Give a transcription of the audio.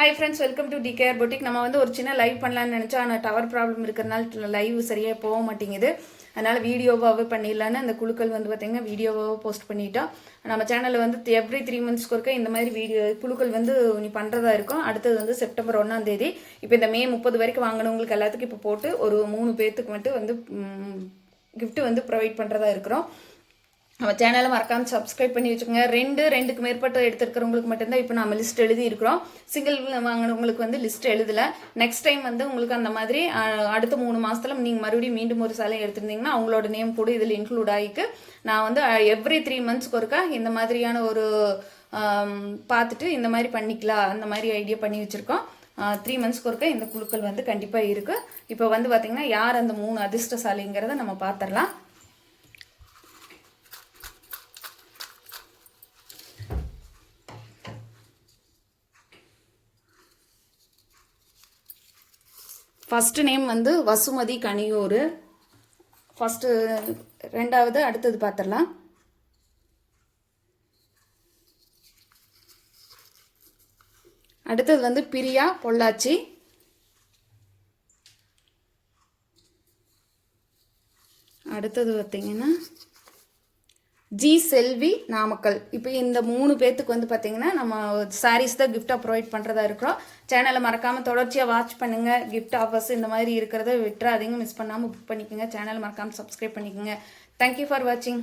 Hi friends, welcome to DKR Boutique. நம்ம வந்து ஒரு சின்ன லைவ் பண்ணலாம்னு நினைச்சா ஆனா டவர் ப்ராப்ளம் இருக்கறனால லைவ் சரியா போக மாட்டேங்குது. அதனால வீடியோவாவே பண்ணிடலாம்னு அந்த குழுக்கள் வந்து பாத்தீங்கன்னா வீடியோவாவே போஸ்ட் பண்ணிட்டோம். நம்ம சேனல்ல வந்து every 3 months ஒருக்க இந்த மாதிரி வீடியோ குழுக்கள் வந்து நீ பண்றதா இருக்கும். அடுத்து வந்து செப்டம்பர் 1 ஆம் தேதி இப்போ இந்த மே 30 வரைக்கும் வாங்குனவங்களுக்கு எல்லாத்துக்கும் இப்போ போட்டு ஒரு 3 பேருக்கு மட்டும் வந்து gift வந்து ப்ரொவைட் பண்றதா இருக்கிறோம். நம்ம சேனலை மறக்காம சப்ஸ்கிரைப் பண்ணி வச்சுக்கோங்க. ரெண்டுக்கு மேற்பட்ட எடுத்துருக்கிறவங்களுக்கு மட்டும்தான் இப்போ நம்ம லிஸ்ட் எழுதி இருக்கிறோம். சிங்கிள் வாங்கினவங்களுக்கு வந்து லிஸ்ட் எழுதல. நெக்ஸ்ட் டைம் வந்து உங்களுக்கு அந்த மாதிரி அடுத்த 3 மாசத்துல நீங்க மறுபடியும் மீண்டும் ஒரு சாலை எடுத்திருந்தீங்கன்னா அவங்களோட நேம் கூட இதில் இன்க்ளூட் ஆகிக்கு. நான் வந்து எவ்ரி 3 monthsக்கு ஒருக்கா இந்த மாதிரியான ஒரு பார்த்துட்டு இந்த மாதிரி பண்ணிக்கலாம் அந்த மாதிரி ஐடியா பண்ணி வச்சிருக்கோம். 3 monthsக்கு ஒருக்கா இந்த குழுக்கள் வந்து கண்டிப்பாக இருக்கு. இப்போ வந்து பார்த்தீங்கன்னா யார் அந்த 3 அதிர்ஷ்டசாலிங்கிறத நம்ம பார்த்துடலாம். ஃபர்ஸ்ட் நேம் வந்து வசுமதி கனியூர். ஃபர்ஸ்ட் ரெண்டாவது அடுத்தது பார்த்துடலாம். அடுத்தது வந்து பிரியா பொள்ளாச்சி. அடுத்தது பார்த்தீங்கன்னா ஜி செல்வி நாமக்கல். இப்போ இந்த 3 பேத்துக்கு வந்து பார்த்தீங்கன்னா நம்ம சாரீஸ் தான் கிஃப்டாக ப்ரொவைட் பண்ணுறதா இருக்கிறோம். சேனலை மறக்காமல் தொடர்ச்சியாக வாட்ச் பண்ணுங்கள். கிஃப்ட் ஆஃபர்ஸ் இந்த மாதிரி இருக்கிறத விட்டுறாதீங்க, மிஸ் பண்ணாமல் புக் பண்ணிக்கோங்க. சேனலை மறக்காமல் சப்ஸ்கிரைப் பண்ணிக்கோங்க. தேங்க்யூ ஃபார் வாட்சிங்.